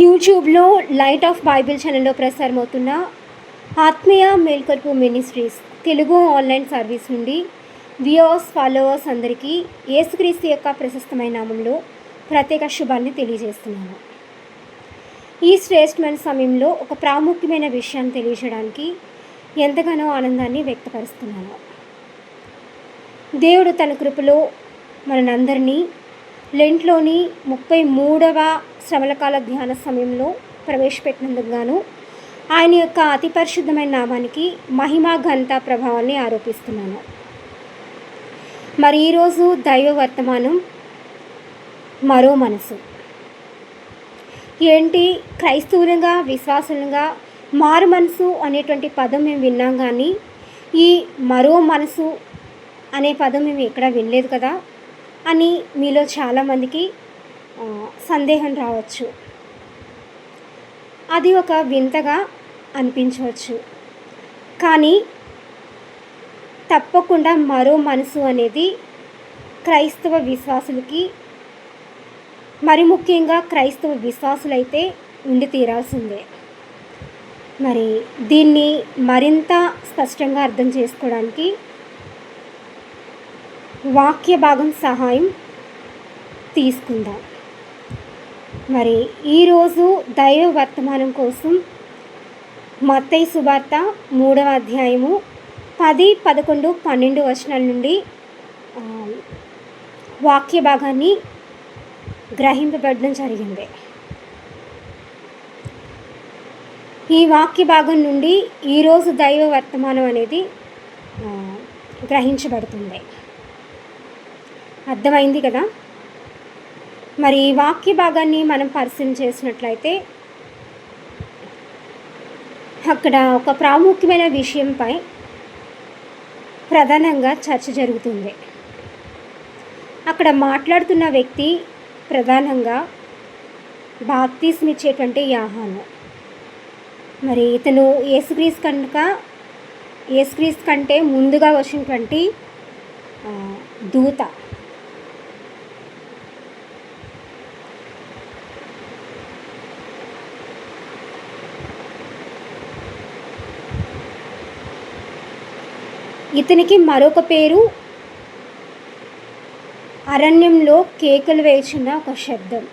యూట్యూబ్లో light of Bible ఛానల్లో ప్రసారమవుతున్న ఆత్మీయ Melkolpu ministries Telugu online service నుండి వ్యూవర్స్ ఫాలోవర్స్ అందరికీ యేసుక్రీస్తు యొక్క ప్రశస్తమైన నామంలో ప్రత్యేక శుభాన్ని తెలియజేస్తున్నాను. ఈ శ్రేష్టమైన సమయంలో ఒక ప్రాముఖ్యమైన విషయాన్ని తెలియజేయడానికి ఎంతగానో ఆనందాన్ని వ్యక్తపరుస్తున్నాను. దేవుడు తన కృపలో మనందరినీ లెంట్లోని 33వ శ్రమలకాల ధ్యాన సమయంలో ప్రవేశపెట్టినందుకు గాను ఆయన యొక్క అతి పరిశుద్ధమైన నామానికి మహిమ ఘనత ప్రభావాన్ని ఆరోపిస్తున్నాను. మరి ఈరోజు దైవ వర్తమానం మరో మనసు. ఏంటి, క్రైస్తవులుగా విశ్వాసులుగా మారు మనసు అనేటువంటి పదం మేము విన్నాం, కానీ ఈ మరో మనసు అనే పదం మేము ఎక్కడ వినలేదు కదా అని మీలో చాలామందికి సందేహం రావచ్చు. అది ఒక వింతగా అనిపించవచ్చు, కానీ తప్పకుండా మరో మనసు అనేది క్రైస్తవ విశ్వాసులకి, మరి ముఖ్యంగా క్రైస్తవ విశ్వాసులైతే ఉండి తీరాల్సిందే. మరి దీన్ని మరింత స్పష్టంగా అర్థం చేసుకోవడానికి వాక్య భాగం సహాయం తీసుకుందాం. మరి ఈరోజు దైవ వర్తమానం కోసం మత్తయి సువార్త 3వ అధ్యాయము 10, 11, 12 వచనాల నుండి వాక్య భాగాన్ని గ్రహింపబడడం జరిగింది. ఈ వాక్య భాగం నుండి ఈరోజు దైవ వర్తమానం అనేది గ్రహించబడుతుంది. అర్థమైంది కదా? మరి ఈ వాక్య భాగాన్ని మనం పరిశీలన చేసినట్లయితే అక్కడ ఒక ప్రాముఖ్యమైన విషయంపై ప్రధానంగా చర్చ జరుగుతుంది. అక్కడ మాట్లాడుతున్న వ్యక్తి ప్రధానంగా బాప్తిస్మం ఇచ్చేటువంటి యోహాను. మరి ఇతను యేసుక్రీస్తు కంటే ముందుగా వచ్చినటువంటి దూత. ఇతనికి మరొక పేరు అరణ్యంలో కేకలు వేసిన ఒక శబ్దం.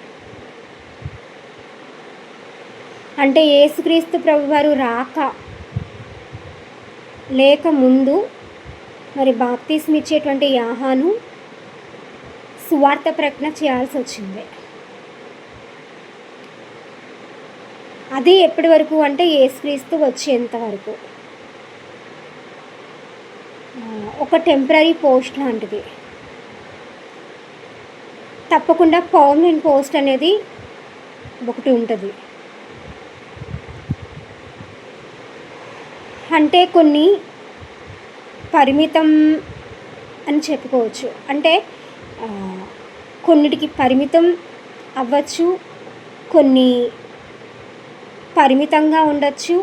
అంటే యేసుక్రీస్తు ప్రభువారు రాక లేక ముందు మరి బాప్తిస్మం ఇచ్చేటువంటి యోహాను సువార్త ప్రకటన చేయాల్సి వచ్చింది. అది ఎప్పటి వరకు అంటే యేసుక్రీస్తు వచ్చేంత వరకు. ఒక టెంపరీ పోస్ట్ లాంటిది. తప్పకుండా పర్మనెంట్ పోస్ట్ అనేది ఒకటి ఉంటుంది. అంటే కొన్ని పరిమితం అని చెప్పుకోవచ్చు. అంటే కొన్నిటికి పరిమితం అవ్వచ్చు, కొన్ని పరిమితంగా ఉండొచ్చు,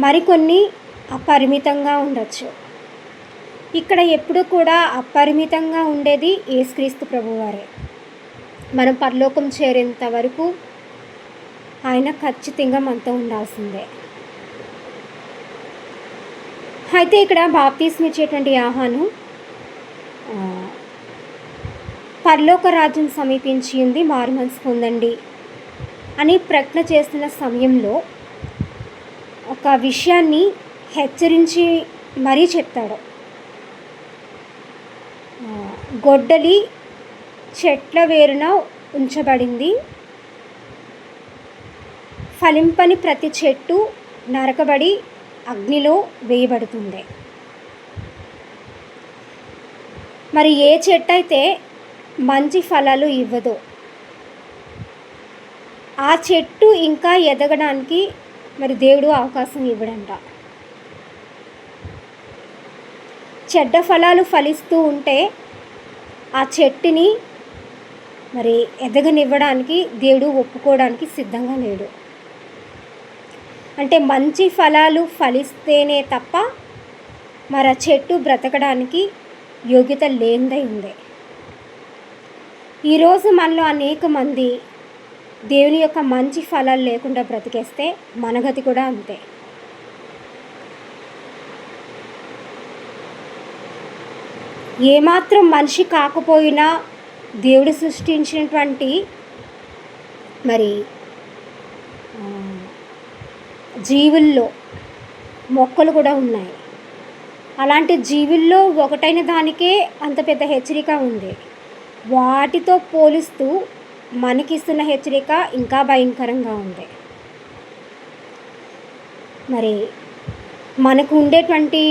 మరికొన్ని అపరిమితంగా ఉండొచ్చు. ఇక్కడ ఎప్పుడు కూడా అపరిమితంగా ఉండేది యేసుక్రీస్తు ప్రభువారే. మనం పరలోకం చేరేంత వరకు ఆయన ఖచ్చితంగా మనతో ఉండాల్సిందే. అయితే ఇక్కడ బాప్తిస్మం ఇచ్చేటువంటి యోహాను పరలోక రాజ్యం సమీపించి ఉంది, మారు మనసు పొందండి అని ప్రకటన చేస్తున్న సమయంలో ఒక విషయాన్ని హెచ్చరించి మరీ చెప్తాడు. గొడ్డలి చెట్ల వేరున ఉంచబడింది, ఫలింపని ప్రతి చెట్టు నరకబడి అగ్నిలో వేయబడుతుంది. మరి ఏ చెట్టు అయితే మంచి ఫలాలు ఇవ్వదో ఆ చెట్టు ఇంకా ఎదగడానికి మరి దేవుడు అవకాశం ఇవ్వడంట. చెడ్డ ఫలాలు ఫలిస్తూ ఉంటే ఆ చెట్టుని మరి ఎదగనివ్వడానికి దేవుడు ఒప్పుకోవడానికి సిద్ధంగా లేడు. అంటే మంచి ఫలాలు ఫలిస్తేనే తప్ప మరి ఆ చెట్టు బ్రతకడానికి యోగ్యత లేనిదై ఉంది. ఈరోజు మనలో అనేక మంది దేవుని యొక్క మంచి ఫలాలు లేకుండా బ్రతికేస్తే మన గతి కూడా అంతే. ఏమాత్రం మనిషి కాకపోయినా దేవుడు సృష్టించినటువంటి మరి జీవుల్లో మొక్కలు కూడా ఉన్నాయి. అలాంటి జీవుల్లో ఒకటైన దానికే అంత పెద్ద హెచ్చరిక ఉంది. వాటితో పోలిస్తూ మనకిస్తున్న హెచ్చరిక ఇంకా భయంకరంగా ఉంది. మరి మనకు ఉండేటువంటి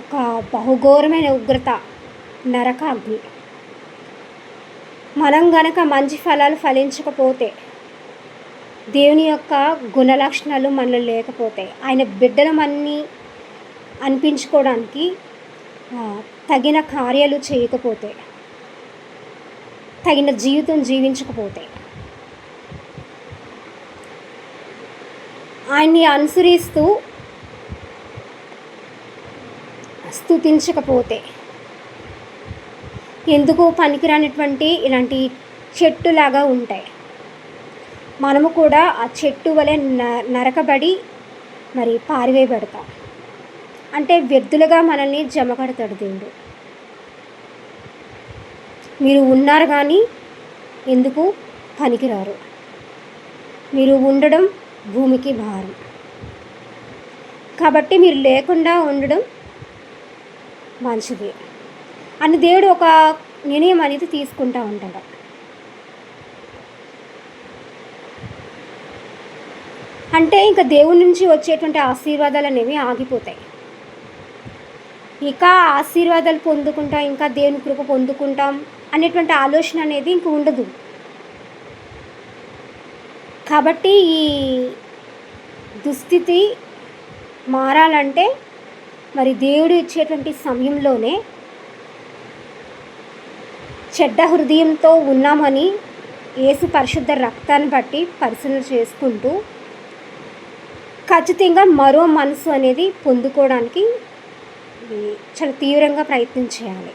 ఒక బహుఘోరమైన ఉగ్రత నరకాగ్ని. మనం గనక మంచి ఫలాలు ఫలించకపోతే, దేవుని యొక్క గుణ లక్షణాలు మనలో లేకపోతే, ఆయన బిడ్డలమన్నీ అనిపించుకోవడానికి తగిన కార్యాలు చేయకపోతే, తగిన జీవితం జీవించకపోతే, ఆయన్ని అనుసరిస్తూ స్తుతించకపోతే, ఎందుకు పనికిరానిటువంటి ఇలాంటి చెట్టులాగా ఉంటాయి. మనము కూడా ఆ చెట్టు వలె నరకబడి మరి పారివేయబడతాం. అంటే వ్యర్థులుగా మనల్ని జమకడతాడు దేవుడు. మీరు ఉన్నారు కానీ ఎందుకు పనికిరారు, మీరు ఉండడం భూమికి భారం. కాబట్టి మీరు లేకుండా ఉండడం మంచిది అని దేవుడు ఒక నిర్ణయం అనేది తీసుకుంటూ ఉంటాడు. అంటే ఇంకా దేవుడి నుంచి వచ్చేటువంటి ఆశీర్వాదాలు అనేవి ఆగిపోతాయి. ఇక ఆశీర్వాదాలు పొందుకుంటాం, ఇంకా దేవుని కృప పొందుకుంటాం అనేటువంటి ఆలోచన అనేది ఇంక ఉండదు. కాబట్టి ఈ దుస్థితి మారాలంటే మరి దేవుడు ఇచ్చేటువంటి సమయంలోనే చెడ్డ హృదయంతో ఉన్నామని యేసు పరిశుద్ధ రక్తాన్ని బట్టి పరిశీలన చేసుకుంటూ ఖచ్చితంగా మరో మనసు అనేది పొందుకోవడానికి చాలా తీవ్రంగా ప్రయత్నం చేయాలి.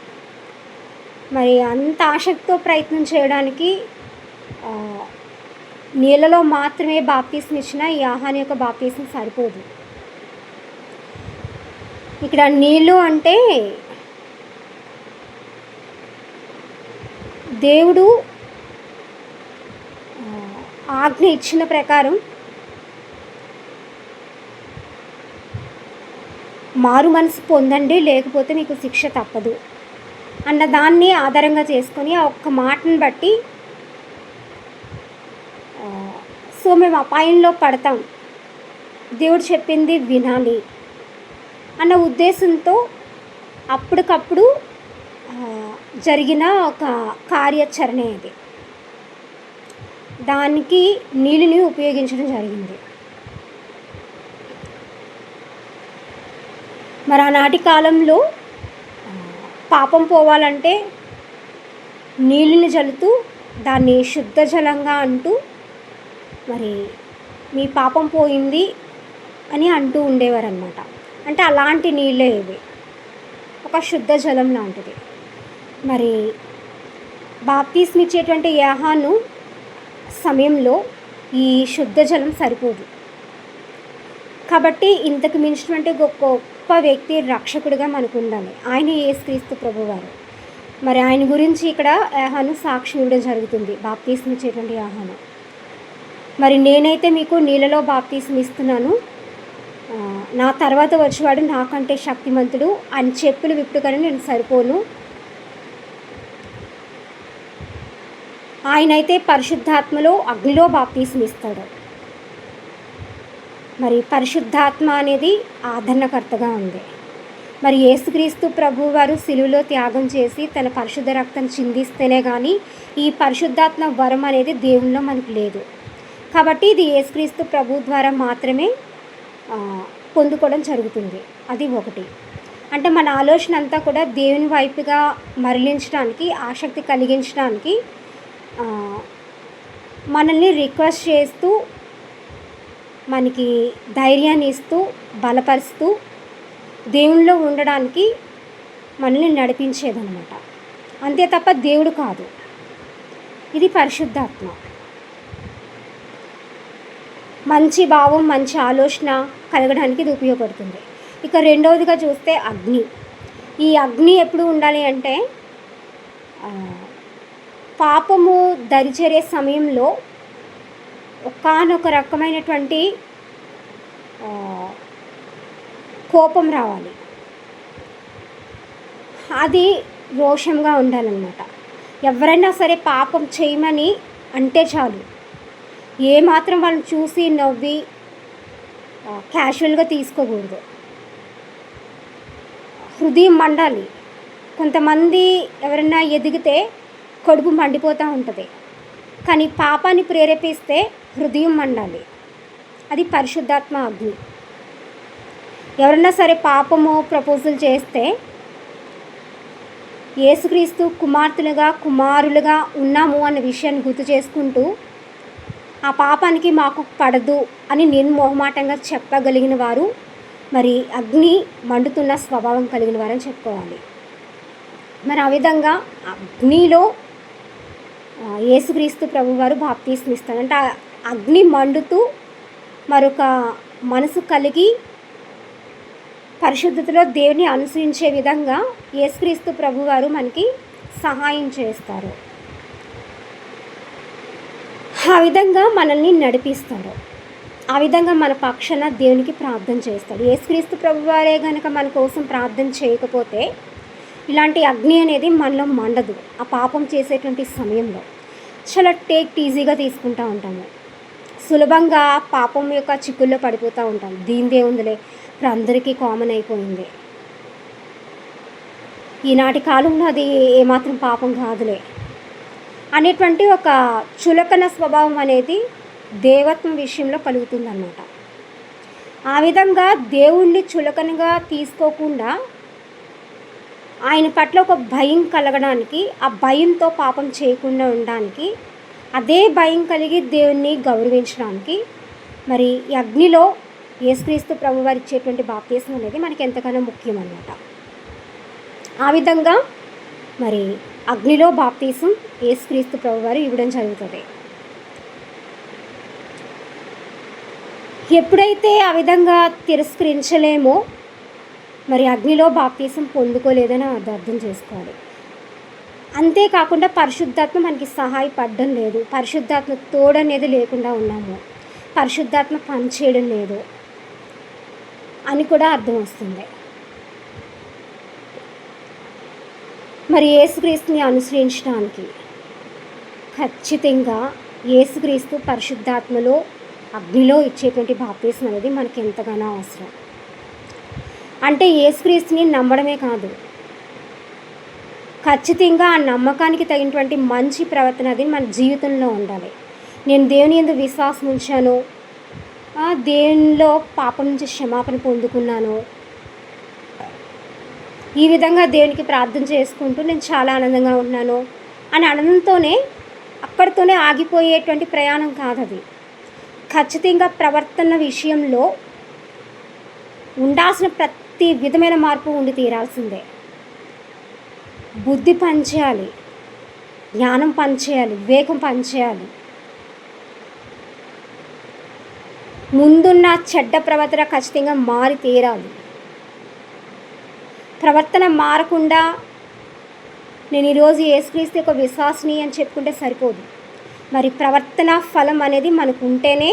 మరి అంత ఆసక్తితో ప్రయత్నం చేయడానికి నీళ్ళలో మాత్రమే బాప్తీసం ఇచ్చిన ఈ యోహాను యొక్క బాప్తీసం సరిపోదు. ఇక్కడ నీళ్ళు అంటే దేవుడు ఆజ్ఞ ఇచ్చిన ప్రకారం మారు మనసు పొందండి, లేకపోతే మీకు శిక్ష తప్పదు అన్న దాన్ని ఆధారంగా చేసుకొని ఆ ఒక్క మాటను బట్టి సో మేము అపాయంలో పడతాం, దేవుడు చెప్పింది వినాలి అన్న ఉద్దేశంతో అప్పటికప్పుడు జరిగిన ఒక కార్యాచరణ ఇది. దానికి నీళ్ళని ఉపయోగించడం జరిగింది. మరి ఆనాటి కాలంలో పాపం పోవాలంటే నీళ్ళని జల్లుతూ దాన్ని శుద్ధ జలంగా అంటూ మరి మీ పాపం పోయింది అని అంటూ ఉండేవారు అన్నమాట. అంటే అలాంటి నీళ్ళే ఇవి, ఒక శుద్ధ జలం లాంటిది. మరి బాప్తీసం ఇచ్చేటువంటి యోహాను సమయంలో ఈ శుద్ధ జలం సరిపోదు. కాబట్టి ఇంతకు మించినటువంటి గొప్ప వ్యక్తి రక్షకుడిగా మనకు ఉండాలి, ఆయన యేసుక్రీస్తు ప్రభువారు. మరి ఆయన గురించి ఇక్కడ యోహాను సాక్షి ఇవ్వడం జరుగుతుంది, బాప్తీసం ఇచ్చేటువంటి యోహాను. మరి నేనైతే మీకు నీళ్ళలో బాప్తీసం ఇస్తున్నాను, నా తర్వాత వచ్చేవాడు నాకంటే శక్తిమంతుడు, ఆయన చెప్పులు విప్పుడుగానే నేను సరిపోను, ఆయనైతే పరిశుద్ధాత్మలో అగ్నిలో బాప్తీసం ఇస్తాడు. మరి పరిశుద్ధాత్మ అనేది ఆదరణకర్తగా ఉంది. మరి యేసుక్రీస్తు ప్రభు వారు సిలువలో త్యాగం చేసి తన పరిశుద్ధ రక్తం చిందిస్తేనే కానీ ఈ పరిశుద్ధాత్మ వరం అనేది దేవుల్లో మనకు లేదు. కాబట్టి ఇది యేసుక్రీస్తు ప్రభు ద్వారా మాత్రమే పొందుకోవడం జరుగుతుంది. అది ఒకటి. అంటే మన ఆలోచన అంతా కూడా దేవుని వైపుగా మరలించడానికి, ఆసక్తి కలిగించడానికి మనల్ని రిక్వెస్ట్ చేస్తూ, మనకి ధైర్యాన్ని ఇస్తూ, బలపరుస్తూ, దేవునిలో ఉండడానికి మనల్ని నడిపించేదన్నమాట. అంతే తప్ప దేవుడు కాదు. ఇది పరిశుద్ధాత్మ. మంచి భావం, మంచి ఆలోచన కలగడానికి ఇది ఉపయోగపడుతుంది. ఇక రెండవదిగా చూస్తే అగ్ని. ఈ అగ్ని ఎప్పుడు ఉండాలి అంటే పాపము దరిచేరే సమయంలో ఒకానొక రకమైనటువంటి కోపం రావాలి. అది రోషంగా ఉండాలన్నమాట. ఎవరైనా సరే పాపం చేయమని అంటే చాలు, ఏమాత్రం వాళ్ళని చూసి నవ్వి క్యాజువల్గా తీసుకోకూడదు. హృదయం మండాలి. కొంతమంది ఎవరైనా ఎదిగితే కడుపు మండిపోతూ ఉంటుంది, కానీ పాపాన్ని ప్రేరేపిస్తే హృదయం మండాలి. అది పరిశుద్ధాత్మ అగ్ని. ఎవరైనా సరే పాపము ప్రపోజల్ చేస్తే యేసుక్రీస్తు కుమారులుగా ఉన్నాము అన్న విషయాన్ని గుర్తు చేసుకుంటూ ఆ పాపానికి మాకు పడదు అని నిర్మోహమాటంగా చెప్పగలిగిన వారు మరి అగ్ని మండుతున్న స్వభావం కలిగిన వారని చెప్పుకోవాలి. మరి ఆ విధంగా అగ్నిలో యేసుక్రీస్తు ప్రభువారు బాప్తీసం ఇస్తారు. అంటే అగ్ని మండుతూ మరొక మనసు కలిగి పరిశుద్ధతలో దేవుని అనుసరించే విధంగా యేసుక్రీస్తు ప్రభువారు మనకి సహాయం చేస్తారు. ఆ విధంగా మనల్ని నడిపిస్తారు. ఆ విధంగా మన పక్షాన దేవునికి ప్రార్థన చేస్తాడు. యేసుక్రీస్తు ప్రభువారే కనుక మన కోసం ప్రార్థన చేయకపోతే ఇలాంటి అగ్ని అనేది మనలో మండదు. ఆ పాపం చేసేటువంటి సమయంలో చాలా ఈజీగా తీసుకుంటూ ఉంటాము. సులభంగా పాపం యొక్క చిక్కుల్లో పడిపోతూ ఉంటాం. దీనిదే ఉందిలే, ఇప్పుడు అందరికీ కామన్ అయిపోయింది, ఈనాటి కాలంలో అది ఏమాత్రం పాపం కాదులే అనేటువంటి ఒక చులకన స్వభావం అనేది దేవత్వం విషయంలో కలుగుతుందన్నమాట. ఆ విధంగా దేవుణ్ణి చులకనగా తీసుకోకుండా ఆయన పట్ల ఒక భయం కలగడానికి, ఆ భయంతో పాపం చేయకుండా ఉండడానికి, అదే భయం కలిగి దేవుణ్ణి గౌరవించడానికి మరి ఈ అగ్నిలో యేసుక్రీస్తు ప్రభువారు ఇచ్చేటువంటి బాప్తీసం అనేది మనకి ఎంతగానో ముఖ్యం అన్నమాట. ఆ విధంగా మరి అగ్నిలో బాప్తీసం యేసుక్రీస్తు ప్రభువారు ఇవ్వడం జరుగుతుంది. ఎప్పుడైతే ఆ విధంగా తిరస్కరించలేమో మరి అగ్నిలో బాప్తీసం పొందుకోలేదని అర్థం చేసుకోవాలి. అంతేకాకుండా పరిశుద్ధాత్మ మనకి సహాయపడడం లేదు, పరిశుద్ధాత్మ తోడనేది లేకుండా ఉన్నాము, పరిశుద్ధాత్మ పనిచేయడం లేదు అని కూడా అర్థం వస్తుంది. మరి యేసుక్రీస్తుని అనుసరించడానికి ఖచ్చితంగా యేసుక్రీస్తు పరిశుద్ధాత్మలో అగ్నిలో ఇచ్చేటువంటి బాప్తీసం అనేది మనకి ఎంతగానో అవసరం. అంటే యేసుక్రీస్తుని నమ్మడమే కాదు, ఖచ్చితంగా ఆ నమ్మకానికి తగినటువంటి మంచి ప్రవర్తన అది మన జీవితంలో ఉండాలి. నేను దేవుని యందు విశ్వాసం ఉంచాను, దేవునిలో పాపం నుంచి క్షమాపణ పొందుకున్నాను, ఈ విధంగా దేవునికి ప్రార్థన చేసుకుంటూ నేను చాలా ఆనందంగా ఉన్నాను అని ఆనందంతోనే అక్కడితోనే ఆగిపోయేటువంటి ప్రయాణం కాదు అది. ఖచ్చితంగా ప్రవర్తన విషయంలో ఉండాల్సిన ప్రతి విధమైన మార్పు ఉండి తీరాల్సిందే. బుద్ధి పనిచేయాలి, జ్ఞానం పనిచేయాలి, వివేకం పనిచేయాలి. ముందున్న చెడ్డ ప్రవర్తన ఖచ్చితంగా మారి తీరాలి. ప్రవర్తన మారకుండా నేను ఈరోజు యేసుక్రీస్తు యొక్క విశ్వాసిని అని చెప్పుకుంటే సరిపోదు. మరి ప్రవర్తన ఫలం అనేది మనకు ఉంటేనే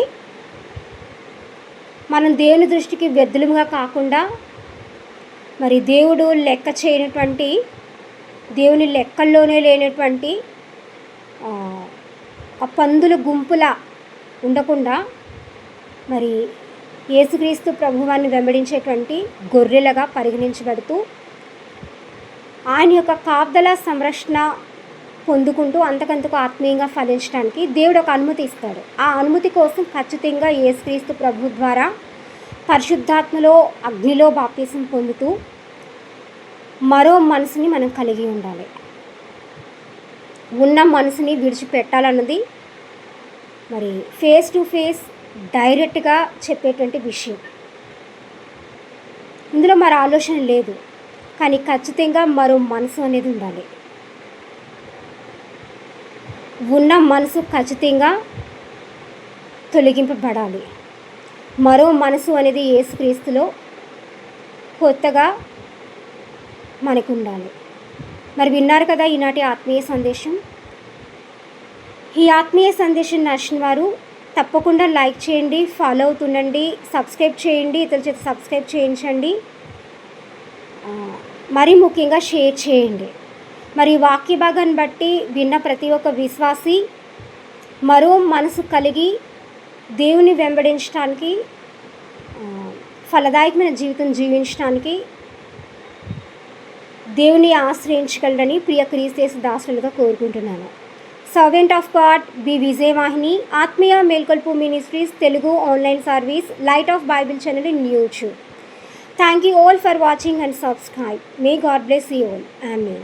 మనం దేవుని దృష్టికి వ్యర్థులుగా కాకుండా మరి దేవుడు లెక్క చేయనటువంటి, దేవుని లెక్కల్లోనే లేనటువంటి ఆ పందుల గుంపులా ఉండకుండా మరి యేసుక్రీస్తు ప్రభువాన్ని వెంబడించేటువంటి గొర్రెలుగా పరిగణించబడుతూ ఆయన యొక్క కాపుదల సంరక్షణ పొందుకుంటూ అంతకంతకు ఆత్మీయంగా ఫలించడానికి దేవుడు ఒక అనుమతి ఇస్తాడు. ఆ అనుమతి కోసం ఖచ్చితంగా యేసుక్రీస్తు ప్రభు ద్వారా పరిశుద్ధాత్మలో అగ్నిలో బాప్తీసం పొందుతూ మరో మనసుని మనం కలిగి ఉండాలి. ఉన్న మనసుని విడిచిపెట్టాలన్నది మరి ఫేస్ టు ఫేస్ డైరెక్ట్గా చెప్పేటువంటి విషయం. ఇందులో మరి ఆలోచన లేదు, కానీ ఖచ్చితంగా మరో మనసు అనేది ఉండాలి. ఉన్న మనసు ఖచ్చితంగా తొలగింపబడాలి. మరో మనసు అనేది యేసుక్రీస్తులో కొత్తగా మనకు ఉండాలి. మరి విన్నారు కదా ఈనాటి ఆత్మీయ సందేశం. ఈ ఆత్మీయ సందేశం నచ్చిన వారు తప్పకుండా లైక్ చేయండి, ఫాలో అవుతుండండి, సబ్స్క్రైబ్ చేయండి, ఇతరుల చేత సబ్స్క్రైబ్ చేయించండి, మరీ ముఖ్యంగా షేర్ చేయండి. మరి వాక్య భాగాన్ని బట్టి విన్న ప్రతి ఒక్క విశ్వాసి మరో మనసు కలిగి దేవుని వెంబడించడానికి, ఫలదాయకమైన జీవితం జీవించడానికి దేవుని ఆశ్రయించగలరని ప్రియ క్రీస్తు దాసులుగా కోరుకుంటున్నాను. Servant of God B Vijayavahini, Atmiya Melkolpu ministries Telugu online service, light of Bible channel in YouTube. Thank you all for watching and subscribe. May God bless you all. Amen.